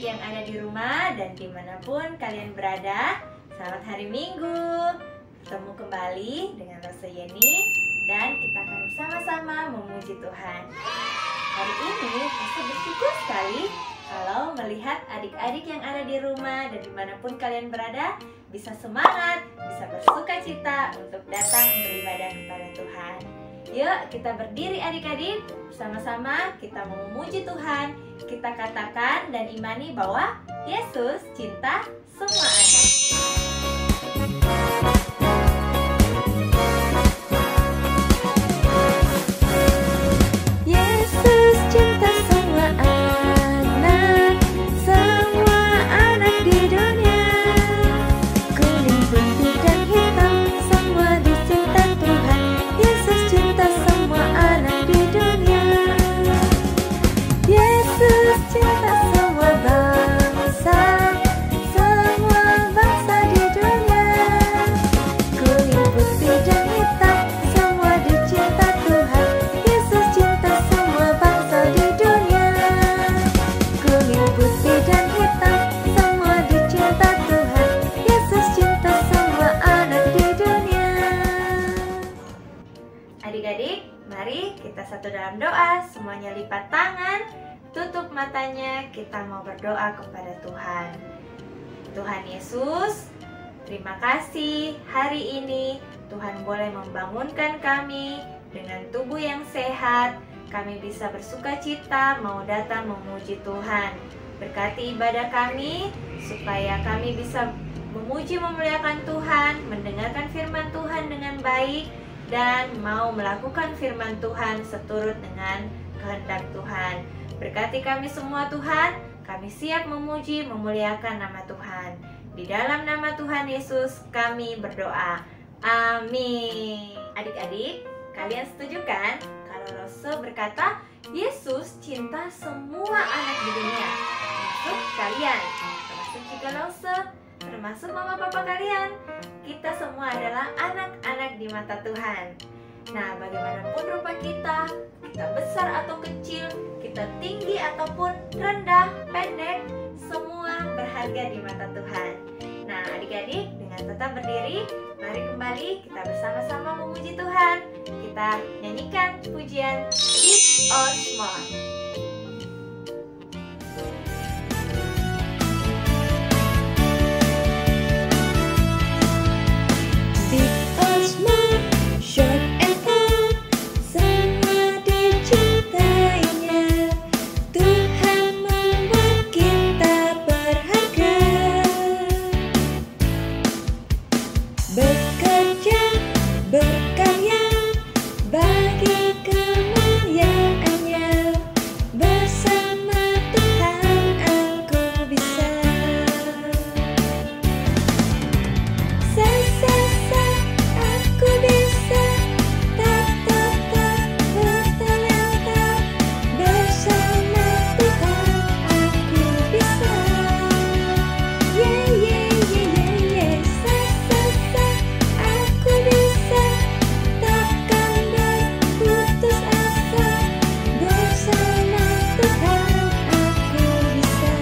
yang ada di rumah dan dimanapun kalian berada, selamat hari Minggu. Bertemu kembali dengan Rose Yeni dan kita akan bersama-sama memuji Tuhan. Hari ini Rose bersyukur sekali kalau melihat adik-adik yang ada di rumah dan dimanapun kalian berada bisa semangat, bisa bersuka cita untuk datang beribadah kepada Tuhan. Yuk kita berdiri adik-adik, bersama-sama kita memuji Tuhan. Kita katakan dan imani bahwa Yesus cinta semua anak. Yesus cinta semua anak di dunia. Kuning, putih, dan hitam, semua dicinta Tuhan. Yesus cinta semua anak di dunia. Yesus cinta semua bangsa di dunia. Kuning, putih, dan hitam, semua dicinta Tuhan. Yesus cinta semua bangsa di dunia. Kuning, putih, dan hitam, semua dicinta Tuhan. Yesus cinta semua anak di dunia. Adik-adik, mari kita satu dalam doa. Semuanya lipat tangan, tutup matanya. Kita mau berdoa kepada Tuhan. Tuhan Yesus, terima kasih hari ini Tuhan boleh membangunkan kami dengan tubuh yang sehat. Kami bisa bersuka cita mau datang memuji Tuhan. Berkati ibadah kami supaya kami bisa memuji memuliakan Tuhan, mendengarkan firman Tuhan dengan baik, dan mau melakukan firman Tuhan seturut dengan kehendak Tuhan. Berkati kami semua Tuhan, kami siap memuji memuliakan nama Tuhan. Di dalam nama Tuhan Yesus kami berdoa. Amin. Adik-adik, kalian setuju kan kalau Rose berkata Yesus cinta semua anak di dunia, termasuk kalian, termasuk juga Rose, termasuk mama papa kalian. Kita semua adalah anak-anak di mata Tuhan. Nah, bagaimanapun rupa kita besar atau kecil, kita tinggi ataupun rendah, pendek, semua berharga di mata Tuhan. Nah, adik-adik, dengan tetap berdiri, mari kembali kita bersama-sama memuji Tuhan. Kita nyanyikan pujian Big or Small. Big or small, short and tall, semua dicintainya. Tuhan membuat kita berharga. Bekerja, berkarya, bagi kemuliaannya. Bersama Tuhan aku bisa. Aku bisa. Tak bertalenta. Bersama Tuhan aku bisa. Yeah, yeah, yeah, yeah, yeah. Aku bisa. Takkan berputus asa. Bersama Tuhan aku bisa.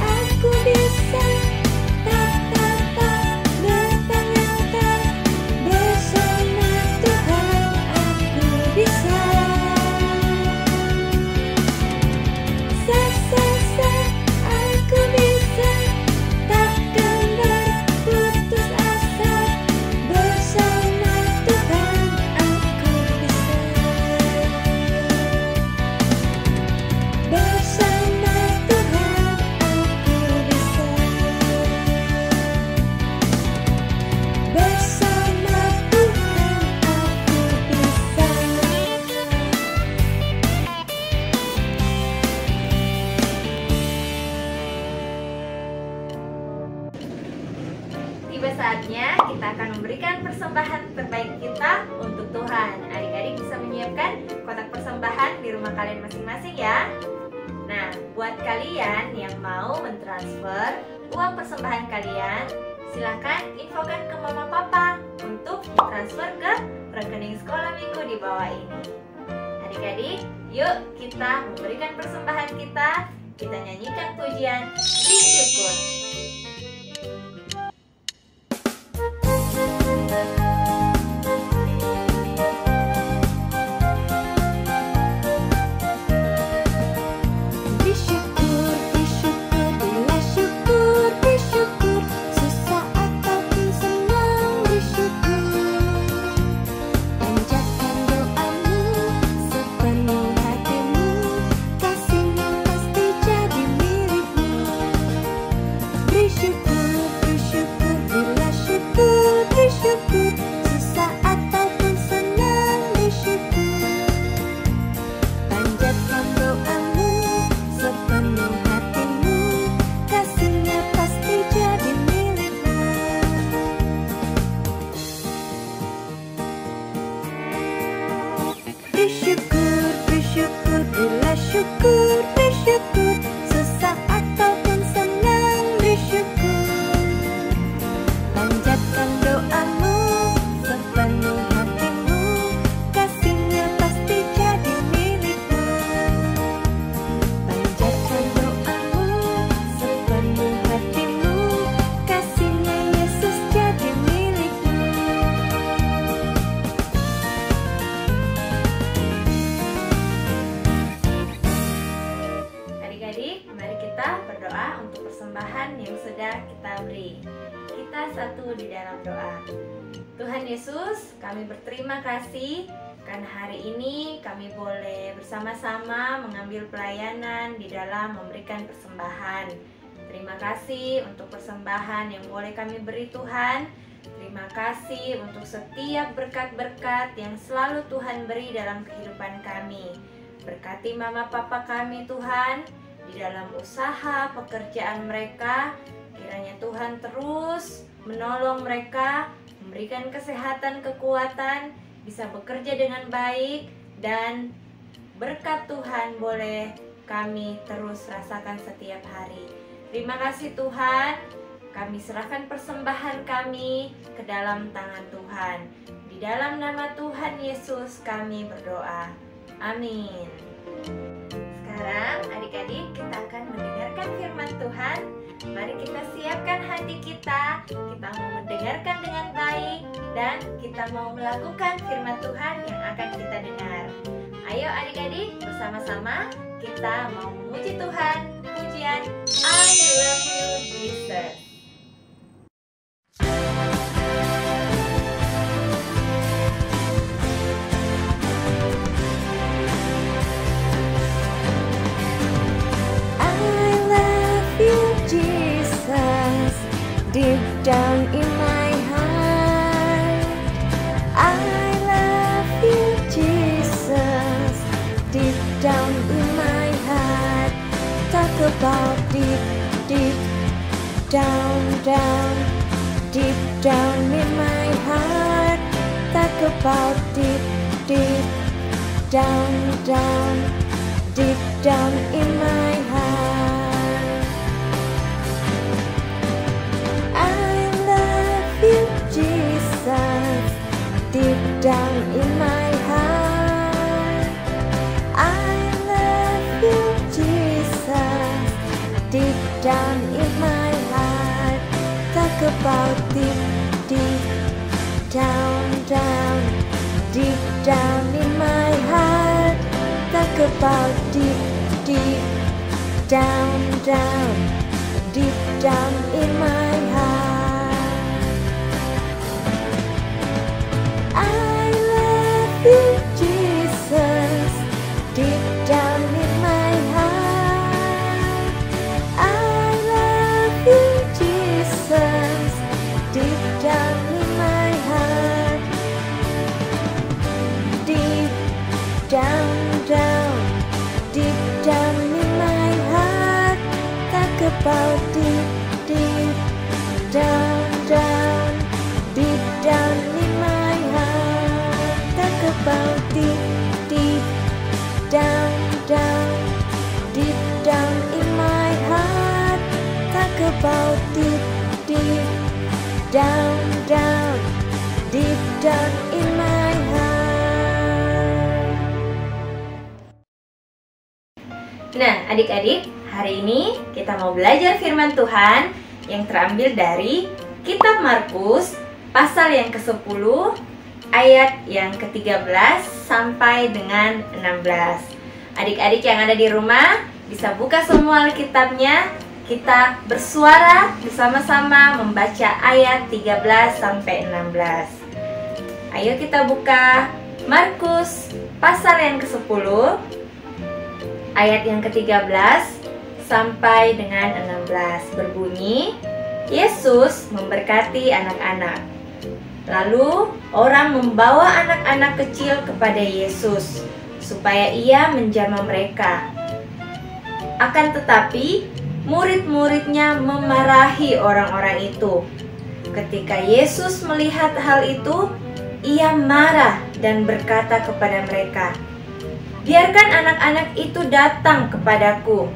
Aku bisa. Tak bertalenta. Bersama Tuhan aku bisa. Aku bisa. Takkan berputus asa. Bersama Tuhan aku bisa. Bersama Tuhan aku bisa. Bersama Tuhan aku bisa. Tiba saatnya kita akan memberikan persembahan terbaik kita untuk Tuhan. Adik-adik bisa menyiapkan kotak persembahan di rumah kalian masing-masing ya. Nah, buat kalian yang mau mentransfer uang persembahan kalian, silahkan infokan ke mama papa untuk transfer ke rekening sekolah minggu di bawah ini. Adik-adik, yuk kita memberikan persembahan kita. Kita nyanyikan pujian bersyukur. Persembahan yang sudah kita beri. Kita satu di dalam doa. Tuhan Yesus, kami berterima kasih karena hari ini kami boleh bersama-sama mengambil pelayanan di dalam memberikan persembahan. Terima kasih untuk persembahan yang boleh kami beri Tuhan. Terima kasih untuk setiap berkat-berkat yang selalu Tuhan beri dalam kehidupan kami. Berkati mama papa kami Tuhan, di dalam usaha pekerjaan mereka, kiranya Tuhan terus menolong mereka, memberikan kesehatan, kekuatan, bisa bekerja dengan baik, dan berkat Tuhan boleh kami terus rasakan setiap hari. Terima kasih Tuhan, kami serahkan persembahan kami ke dalam tangan Tuhan. Di dalam nama Tuhan Yesus kami berdoa. Amin. Sekarang adik-adik kita akan mendengarkan firman Tuhan. Mari kita siapkan hati kita. Kita mau mendengarkan dengan baik dan kita mau melakukan firman Tuhan yang akan kita dengar. Ayo adik-adik bersama-sama kita mau memuji Tuhan. Pujian I Love You Jesus. Deep down in my heart, I love you, Jesus. Deep down in my heart, talk about deep, deep down, down. Deep down in my heart, talk about deep, deep down, down. Deep down in my heart. Deep down in my heart, I love you, Jesus. Deep down in my heart, talk about deep, deep down, down. Deep down in my heart, talk about deep, deep down, down. Deep down in my heart. I love you, Jesus. Deep down in my heart, I love you, Jesus. Deep down in my heart. Deep down, down. Deep down in my heart, talk about deep, deep down, down. Deep down in my heart, talk about deep, deep down, down. Deep down in my heart, talk about deep, deep down, down. Deep down in my heart. Nah, adik-adik, hari ini kita mau belajar firman Tuhan yang terambil dari Kitab Markus pasal yang ke-10 ayat yang ke-13 sampai dengan 16. Adik-adik yang ada di rumah bisa buka semua Alkitabnya. Kita bersuara bersama-sama membaca ayat 13 sampai 16. Ayo kita buka Markus pasal yang ke-10 ayat yang ke-13 sampai dengan 16. Berbunyi, Yesus memberkati anak-anak. Lalu orang membawa anak-anak kecil kepada Yesus supaya ia menjamah mereka. Akan tetapi murid-muridnya memarahi orang-orang itu. Ketika Yesus melihat hal itu, ia marah dan berkata kepada mereka, "Biarkan anak-anak itu datang kepadaku,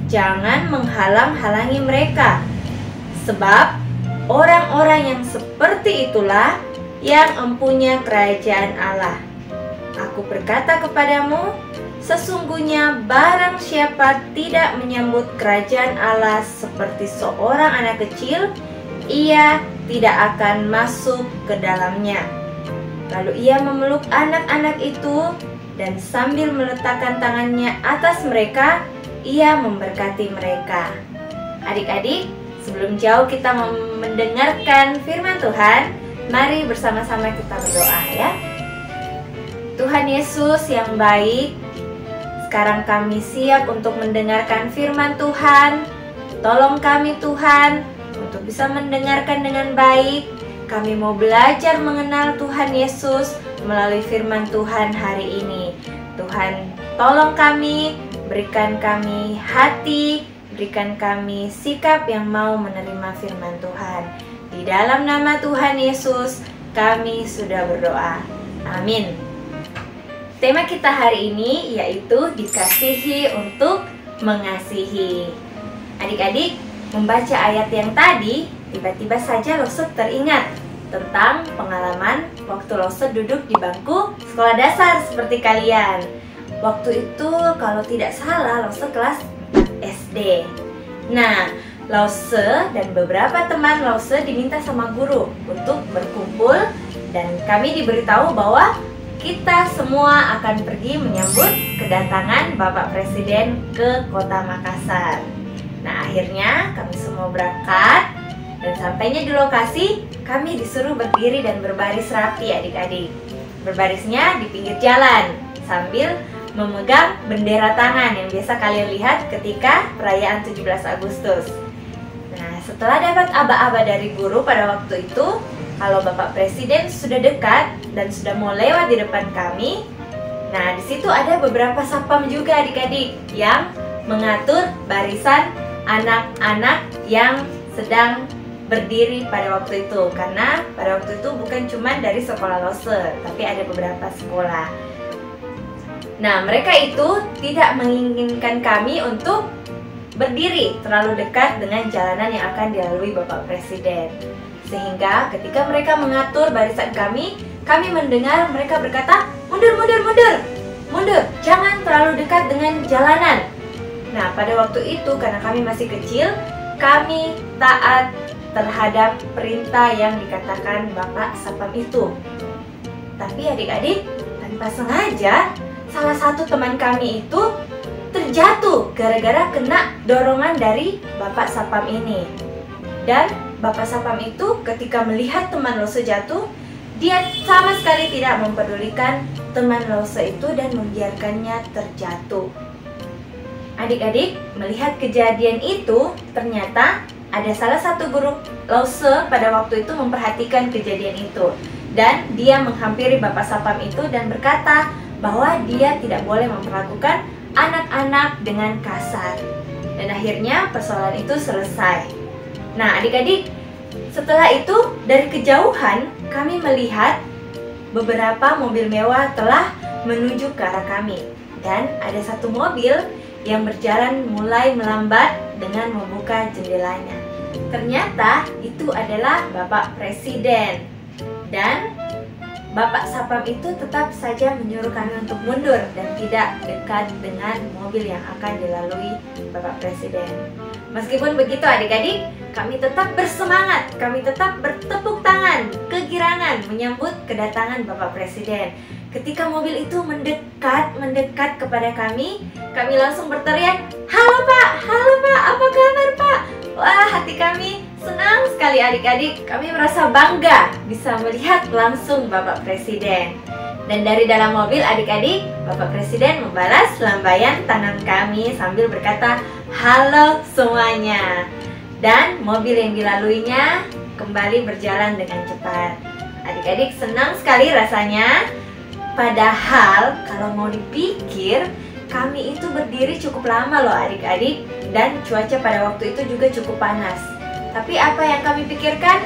jangan menghalang-halangi mereka. Sebab orang-orang yang seperti itulah yang empunya kerajaan Allah. Aku berkata kepadamu, sesungguhnya barang siapa tidak menyambut kerajaan Allah seperti seorang anak kecil, ia tidak akan masuk ke dalamnya." Lalu ia memeluk anak-anak itu dan sambil meletakkan tangannya atas mereka, ia memberkati mereka. Adik-adik, sebelum jauh kita mendengarkan firman Tuhan, mari bersama-sama kita berdoa ya. Tuhan Yesus yang baik, sekarang kami siap untuk mendengarkan firman Tuhan. Tolong kami Tuhan untuk bisa mendengarkan dengan baik. Kami mau belajar mengenal Tuhan Yesus melalui firman Tuhan hari ini. Tuhan, tolong kami, berikan kami hati, berikan kami sikap yang mau menerima firman Tuhan. Di dalam nama Tuhan Yesus, kami sudah berdoa. Amin. Tema kita hari ini yaitu dikasihi untuk mengasihi. Adik-adik, membaca ayat yang tadi, tiba-tiba saja Lose teringat tentang pengalaman waktu Lose duduk di bangku sekolah dasar seperti kalian. Waktu itu kalau tidak salah Lose kelas 4 SD. Nah, Lose dan beberapa teman Lose diminta sama guru untuk berkumpul dan kami diberitahu bahwa kita semua akan pergi menyambut kedatangan Bapak Presiden ke Kota Makassar. Nah, akhirnya kami semua berangkat dan sampainya di lokasi, kami disuruh berdiri dan berbaris rapi adik-adik. Berbarisnya di pinggir jalan sambil memegang bendera tangan yang biasa kalian lihat ketika perayaan 17 Agustus. Nah, setelah dapat aba-aba dari guru pada waktu itu, kalau Bapak Presiden sudah dekat dan sudah mau lewat di depan kami, nah di situ ada beberapa satpam juga adik-adik yang mengatur barisan anak-anak yang sedang berdiri pada waktu itu. Karena pada waktu itu bukan cuma dari sekolah Lose, tapi ada beberapa sekolah. Nah, mereka itu tidak menginginkan kami untuk berdiri terlalu dekat dengan jalanan yang akan dilalui Bapak Presiden. Sehingga ketika mereka mengatur barisan kami mendengar mereka berkata, "Mundur, mundur, mundur, mundur, jangan terlalu dekat dengan jalanan." Nah, pada waktu itu karena kami masih kecil, kami taat terhadap perintah yang dikatakan Bapak Satpam itu. Tapi adik-adik, tanpa sengaja, salah satu teman kami itu terjatuh gara-gara kena dorongan dari Bapak Satpam ini. Dan Bapak Satpam itu ketika melihat teman Lose jatuh, dia sama sekali tidak mempedulikan teman Lose itu dan membiarkannya terjatuh. Adik-adik, melihat kejadian itu, ternyata ada salah satu guru Lose pada waktu itu memperhatikan kejadian itu. Dan dia menghampiri Bapak Satpam itu dan berkata bahwa dia tidak boleh memperlakukan anak-anak dengan kasar. Dan akhirnya persoalan itu selesai. Nah adik-adik, setelah itu dari kejauhan kami melihat beberapa mobil mewah telah menuju ke arah kami. Dan ada satu mobil yang berjalan mulai melambat dengan membuka jendelanya. Ternyata itu adalah Bapak Presiden. Dan Bapak Sapam itu tetap saja menyuruh kami untuk mundur dan tidak dekat dengan mobil yang akan dilalui Bapak Presiden. Meskipun begitu adik-adik, kami tetap bersemangat, kami tetap bertepuk tangan, kegirangan menyambut kedatangan Bapak Presiden. Ketika mobil itu mendekat kepada kami langsung berteriak, halo Pak, apa kabar Pak? Wah, hati kami senang sekali adik-adik, kami merasa bangga bisa melihat langsung Bapak Presiden. Dan dari dalam mobil adik-adik, Bapak Presiden membalas lambaian tangan kami sambil berkata, halo semuanya. Dan mobil yang dilaluinya kembali berjalan dengan cepat. Adik-adik senang sekali rasanya. Padahal kalau mau dipikir, kami itu berdiri cukup lama loh adik-adik. Dan cuaca pada waktu itu juga cukup panas. Tapi apa yang kami pikirkan?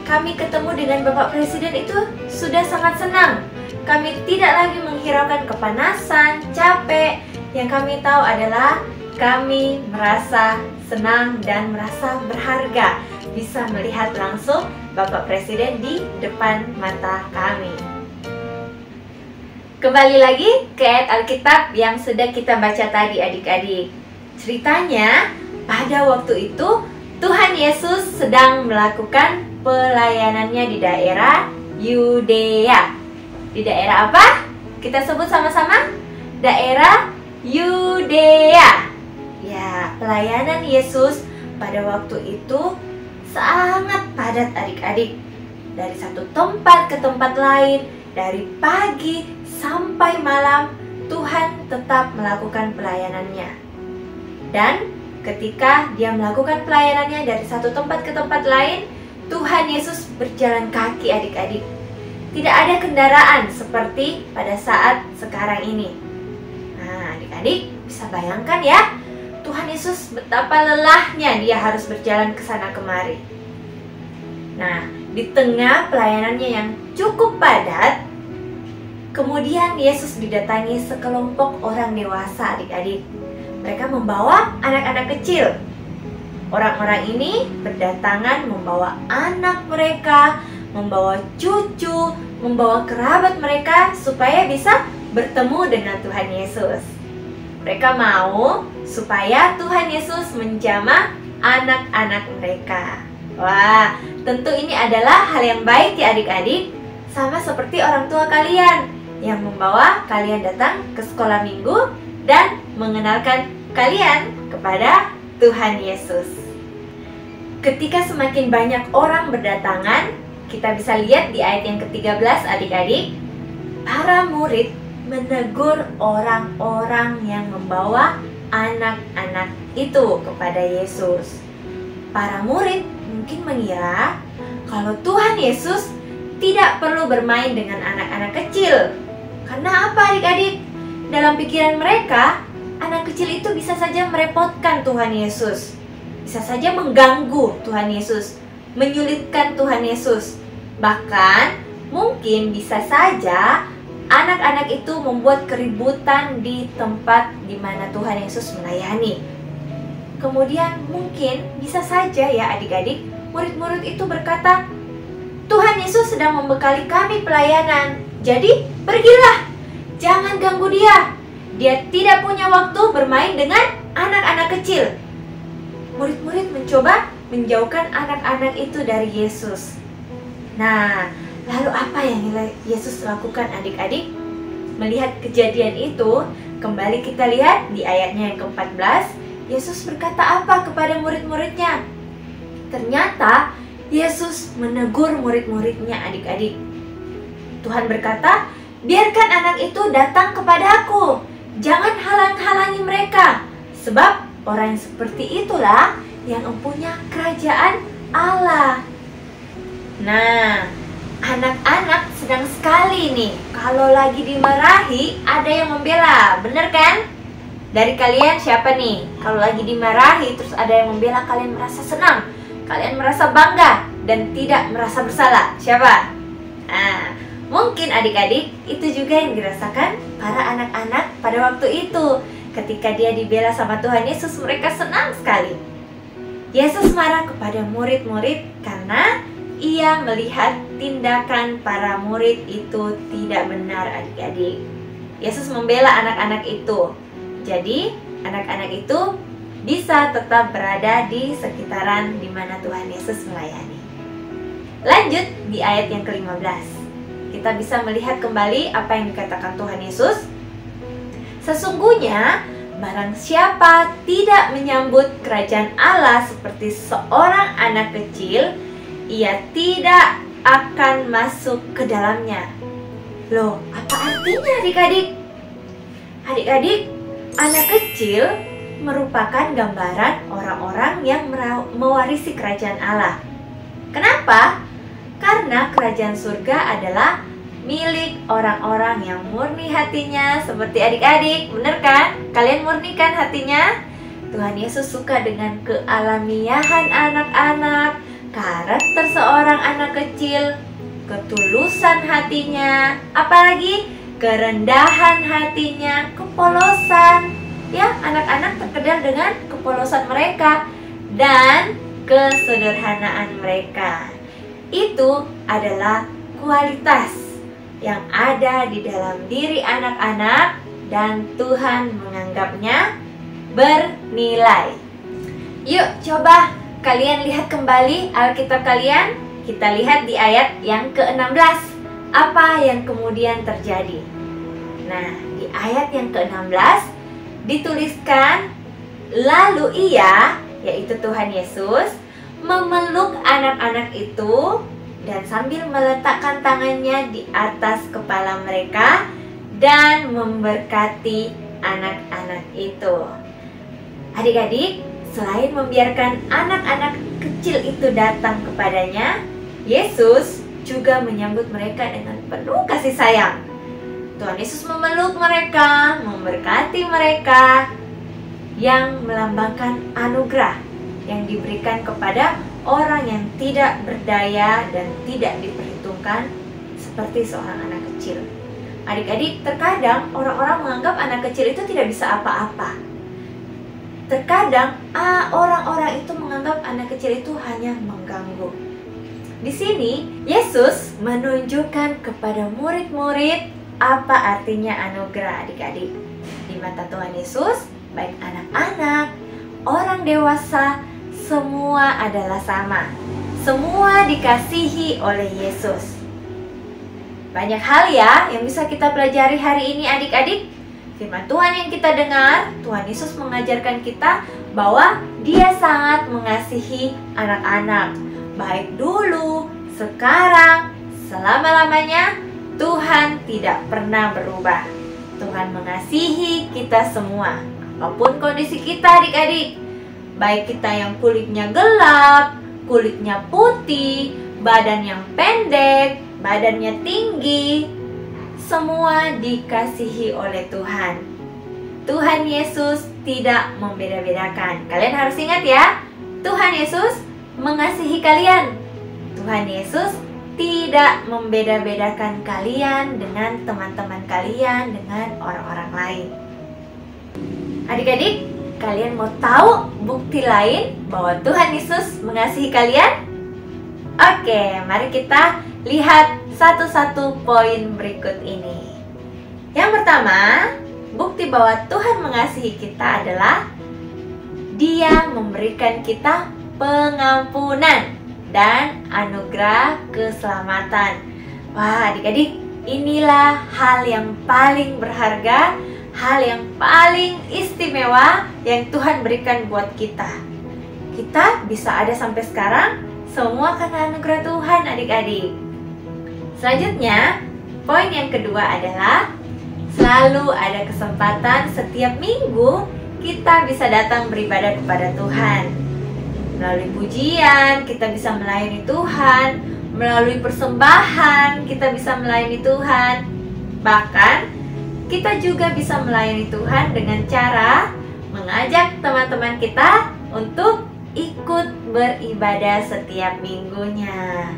Kami ketemu dengan Bapak Presiden itu sudah sangat senang. Kami tidak lagi menghiraukan kepanasan, capek. Yang kami tahu adalah kami merasa senang dan merasa berharga bisa melihat langsung Bapak Presiden di depan mata kami. Kembali lagi ke ayat Alkitab yang sudah kita baca tadi adik-adik. Ceritanya pada waktu itu Tuhan Yesus sedang melakukan pelayanannya di daerah Yudea. Di daerah apa? Kita sebut sama-sama? Daerah Yudea. Ya, pelayanan Yesus pada waktu itu sangat padat adik-adik. Dari satu tempat ke tempat lain, dari pagi sampai malam, Tuhan tetap melakukan pelayanannya. Dan ketika dia melakukan pelayanannya dari satu tempat ke tempat lain, Tuhan Yesus berjalan kaki adik-adik. Tidak ada kendaraan seperti pada saat sekarang ini. Nah, adik-adik bisa bayangkan ya, Tuhan Yesus betapa lelahnya dia harus berjalan ke sana kemari. Nah, di tengah pelayanannya yang cukup padat, kemudian Yesus didatangi sekelompok orang dewasa adik-adik. Mereka membawa anak-anak kecil. Orang-orang ini berdatangan membawa anak mereka, membawa cucu, membawa kerabat mereka supaya bisa bertemu dengan Tuhan Yesus. Mereka mau supaya Tuhan Yesus menjamah anak-anak mereka. Wah, tentu ini adalah hal yang baik ya adik-adik. Sama seperti orang tua kalian yang membawa kalian datang ke sekolah minggu dan mengenalkan kalian kepada Tuhan Yesus. Ketika semakin banyak orang berdatangan, kita bisa lihat di ayat yang ke-13 adik-adik, para murid menegur orang-orang yang membawa anak-anak itu kepada Yesus. Para murid mungkin mengira kalau Tuhan Yesus tidak perlu bermain dengan anak-anak kecil. Karena apa adik-adik? Dalam pikiran mereka, anak kecil itu bisa saja merepotkan Tuhan Yesus. Bisa saja mengganggu Tuhan Yesus, menyulitkan Tuhan Yesus. Bahkan mungkin bisa saja anak-anak itu membuat keributan di tempat di mana Tuhan Yesus melayani. Kemudian mungkin bisa saja ya adik-adik, murid-murid itu berkata, Tuhan Yesus sedang membekali kami pelayanan, jadi pergilah, jangan ganggu dia. Dia tidak punya waktu bermain dengan anak-anak kecil. Murid-murid mencoba menjauhkan anak-anak itu dari Yesus. Nah, lalu apa yang Yesus lakukan adik-adik? Melihat kejadian itu, kembali kita lihat di ayatnya yang ke-14, Yesus berkata apa kepada murid-muridnya? Ternyata Yesus menegur murid-muridnya adik-adik. Tuhan berkata, biarkan anak itu datang kepada aku. Jangan halang-halangi mereka. Sebab orang yang seperti itulah yang mempunyai kerajaan Allah. Nah, anak-anak sedang sekali nih. Kalau lagi dimarahi, ada yang membela. Bener kan? Dari kalian siapa nih? Kalau lagi dimarahi terus ada yang membela, kalian merasa senang, kalian merasa bangga dan tidak merasa bersalah. Siapa? Nah, mungkin adik-adik itu juga yang dirasakan para anak-anak pada waktu itu. Ketika dia dibela sama Tuhan Yesus, mereka senang sekali. Yesus marah kepada murid-murid karena ia melihat tindakan para murid itu tidak benar, adik-adik. Yesus membela anak-anak itu. Jadi, anak-anak itu bisa tetap berada di sekitaran di mana Tuhan Yesus melayani. Lanjut di ayat yang ke-15. Kita bisa melihat kembali apa yang dikatakan Tuhan Yesus. Sesungguhnya, barang siapa tidak menyambut kerajaan Allah seperti seorang anak kecil, ia tidak akan masuk ke dalamnya. Loh, apa artinya adik-adik? Adik-adik, anak kecil merupakan gambaran orang-orang yang mewarisi kerajaan Allah. Kenapa? Karena kerajaan surga adalah milik orang-orang yang murni hatinya, seperti adik-adik, bener kan? Kalian murni kan hatinya? Tuhan Yesus suka dengan kealamiahan anak-anak, karakter seorang anak kecil, ketulusan hatinya, apalagi kerendahan hatinya, kepolosan. Ya, anak-anak terkenal dengan kepolosan mereka dan kesederhanaan mereka. Itu adalah kualitas yang ada di dalam diri anak-anak dan Tuhan menganggapnya bernilai. Yuk, coba kalian lihat kembali Alkitab kalian. Kita lihat di ayat yang ke-16. Apa yang kemudian terjadi? Nah, di ayat yang ke-16 dituliskan, lalu ia, yaitu Tuhan Yesus, memeluk anak-anak itu dan sambil meletakkan tangannya di atas kepala mereka dan memberkati anak-anak itu. Adik-adik, selain membiarkan anak-anak kecil itu datang kepadanya, Yesus juga menyambut mereka dengan penuh kasih sayang. Tuhan Yesus memeluk mereka, memberkati mereka, yang melambangkan anugerah yang diberikan kepada orang yang tidak berdaya dan tidak diperhitungkan seperti seorang anak kecil. Adik-adik, terkadang orang-orang menganggap anak kecil itu tidak bisa apa-apa. Terkadang orang-orang itu menganggap anak kecil itu hanya mengganggu. Di sini Yesus menunjukkan kepada murid-murid apa artinya anugerah, adik-adik. Di mata Tuhan Yesus, baik anak-anak, orang dewasa, semua adalah sama. Semua dikasihi oleh Yesus. Banyak hal ya yang bisa kita pelajari hari ini, adik-adik. Firman Tuhan yang kita dengar, Tuhan Yesus mengajarkan kita bahwa Dia sangat mengasihi anak-anak. Baik dulu, sekarang, selama-lamanya, Tuhan tidak pernah berubah. Tuhan mengasihi kita semua, apapun kondisi kita, adik-adik. Baik kita yang kulitnya gelap, kulitnya putih, badan yang pendek, badannya tinggi, semua dikasihi oleh Tuhan. Tuhan Yesus tidak membeda-bedakan. Kalian harus ingat ya, Tuhan Yesus mengasihi kalian. Tuhan Yesus tidak membeda-bedakan kalian dengan teman-teman kalian, dengan orang-orang lain. Adik-adik, kalian mau tahu bukti lain bahwa Tuhan Yesus mengasihi kalian? Oke, mari kita lihat satu-satu poin berikut ini. Yang pertama, bukti bahwa Tuhan mengasihi kita adalah Dia memberikan kita pengampunan dan anugerah keselamatan. Wah, adik-adik, inilah hal yang paling berharga, hal yang paling istimewa yang Tuhan berikan buat kita. Kita bisa ada sampai sekarang semua karena anugerah Tuhan, adik-adik. Selanjutnya, poin yang kedua adalah selalu ada kesempatan setiap minggu kita bisa datang beribadah kepada Tuhan. Melalui pujian, kita bisa melayani Tuhan. Melalui persembahan, kita bisa melayani Tuhan. Bahkan, kita juga bisa melayani Tuhan dengan cara mengajak teman-teman kita untuk ikut beribadah setiap minggunya.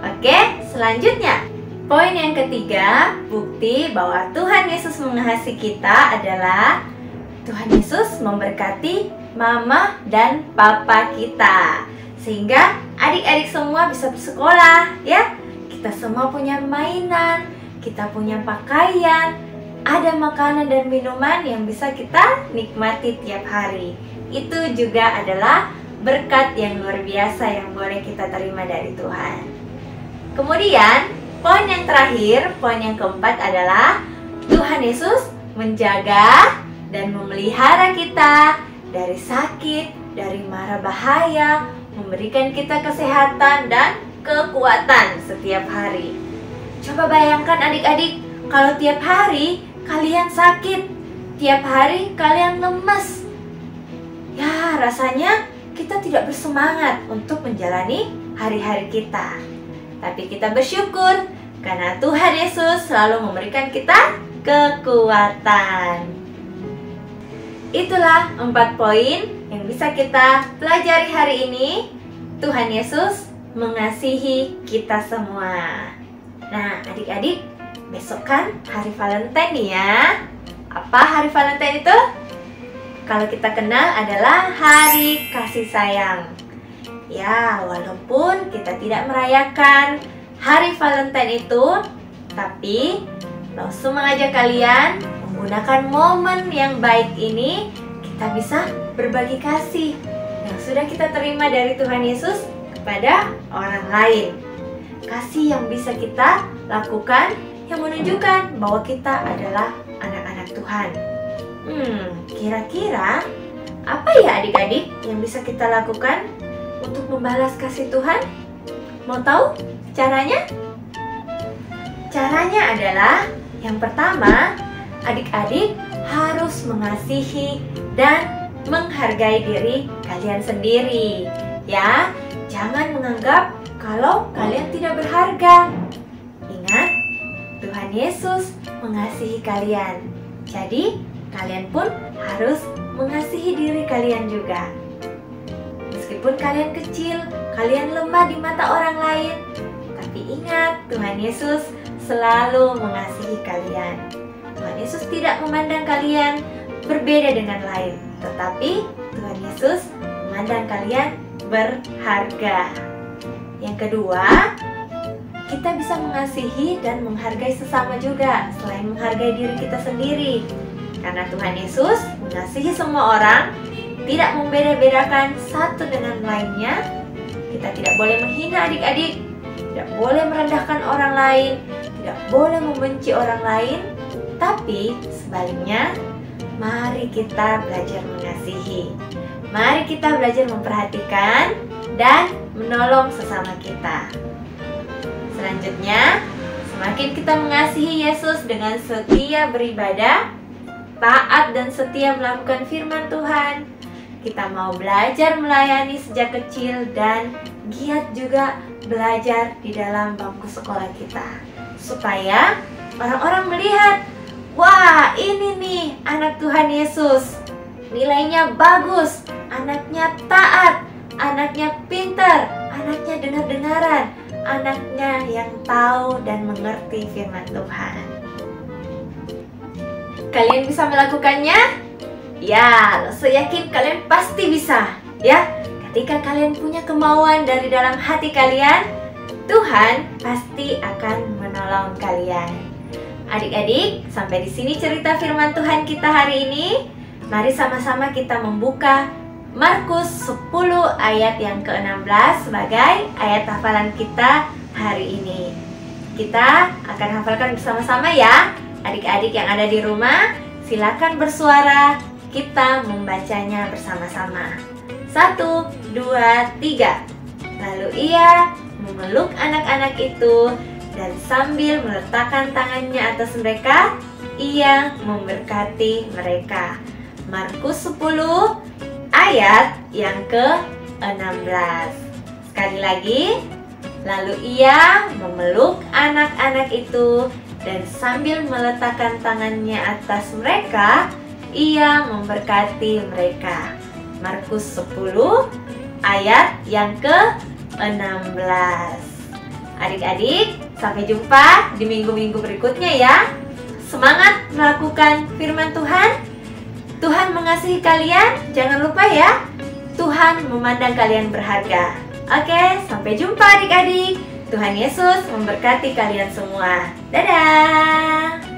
Oke, selanjutnya, poin yang ketiga, bukti bahwa Tuhan Yesus mengasihi kita adalah Tuhan Yesus memberkati mama dan papa kita, sehingga adik-adik semua bisa bersekolah, ya. kita semua punya mainan, kita punya pakaian, ada makanan dan minuman yang bisa kita nikmati tiap hari. Itu juga adalah berkat yang luar biasa yang boleh kita terima dari Tuhan. Kemudian, poin yang terakhir, poin yang keempat adalah Tuhan Yesus menjaga dan memelihara kita dari sakit, dari mara bahaya, memberikan kita kesehatan dan kekuatan setiap hari. Coba bayangkan adik-adik, kalau tiap hari kalian sakit, tiap hari kalian lemes. Ya, rasanya kita tidak bersemangat untuk menjalani hari-hari kita. Tapi kita bersyukur karena Tuhan Yesus selalu memberikan kita kekuatan. Itulah 4 poin yang bisa kita pelajari hari ini. Tuhan Yesus mengasihi kita semua. Nah, adik-adik, besok kan hari Valentine ya. Apa hari Valentine itu? Kalau kita kenal adalah hari kasih sayang. Ya, walaupun kita tidak merayakan hari Valentine itu, tapi Rasul mengajak kalian menggunakan momen yang baik ini, kita bisa berbagi kasih yang sudah kita terima dari Tuhan Yesus kepada orang lain. Kasih yang bisa kita lakukan yang menunjukkan bahwa kita adalah anak-anak Tuhan. Kira-kira apa ya adik-adik yang bisa kita lakukan untuk membalas kasih Tuhan? Mau tahu caranya? Caranya adalah yang pertama, adik-adik harus mengasihi dan menghargai diri kalian sendiri. Ya, jangan menganggap kalau kalian tidak berharga. Ingat, Tuhan Yesus mengasihi kalian. Jadi, kalian pun harus mengasihi diri kalian juga. Meskipun kalian kecil, kalian lemah di mata orang lain, tapi ingat, Tuhan Yesus selalu mengasihi kalian. Tuhan Yesus tidak memandang kalian berbeda dengan lain, tetapi Tuhan Yesus memandang kalian berharga. Yang kedua, kita bisa mengasihi dan menghargai sesama juga, selain menghargai diri kita sendiri. Karena Tuhan Yesus mengasihi semua orang, tidak membeda-bedakan satu dengan lainnya. Kita tidak boleh menghina adik-adik, tidak boleh merendahkan orang lain, tidak boleh membenci orang lain, tapi sebaliknya, mari kita belajar mengasihi. Mari kita belajar memperhatikan dan menolong sesama kita. Selanjutnya, semakin kita mengasihi Yesus dengan setia beribadah, taat dan setia melakukan firman Tuhan, kita mau belajar melayani sejak kecil dan giat juga belajar di dalam bangku sekolah kita, supaya orang-orang melihat, wah, ini nih anak Tuhan Yesus, nilainya bagus, anaknya taat, anaknya pintar, anaknya dengar-dengaran, anaknya yang tahu dan mengerti firman Tuhan. Kalian bisa melakukannya? Ya, saya yakin kalian pasti bisa. Ya, ketika kalian punya kemauan dari dalam hati kalian, Tuhan pasti akan menolong kalian. Adik-adik, sampai di sini cerita firman Tuhan kita hari ini. Mari sama-sama kita membuka Markus 10 ayat yang ke-16 sebagai ayat hafalan kita hari ini. Kita akan hafalkan bersama-sama ya. Adik-adik yang ada di rumah, silakan bersuara. Kita membacanya bersama-sama. 1, 2, 3. Lalu ia memeluk anak-anak itu dan sambil meletakkan tangannya atas mereka, ia memberkati mereka. Markus 10 ayat yang ke-16. Sekali lagi. Lalu ia memeluk anak-anak itu dan sambil meletakkan tangannya atas mereka, ia memberkati mereka. Markus 10 ayat yang ke-16. Adik-adik, sampai jumpa di minggu-minggu berikutnya ya. Semangat melakukan firman Tuhan. Tuhan mengasihi kalian, jangan lupa ya. Tuhan memandang kalian berharga. Oke, sampai jumpa adik-adik. Tuhan Yesus memberkati kalian semua. Dadah!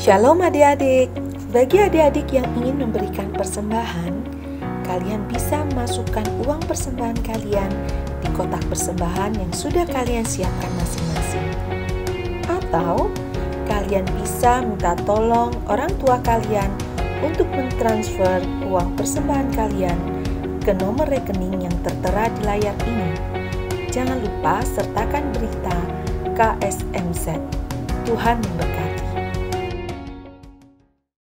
Shalom adik-adik. Bagi adik-adik yang ingin memberikan persembahan, kalian bisa masukkan uang persembahan kalian di kotak persembahan yang sudah kalian siapkan masing-masing. Atau kalian bisa minta tolong orang tua kalian untuk mentransfer uang persembahan kalian ke nomor rekening yang tertera di layar ini. Jangan lupa sertakan berita KSMZ. Tuhan memberkati.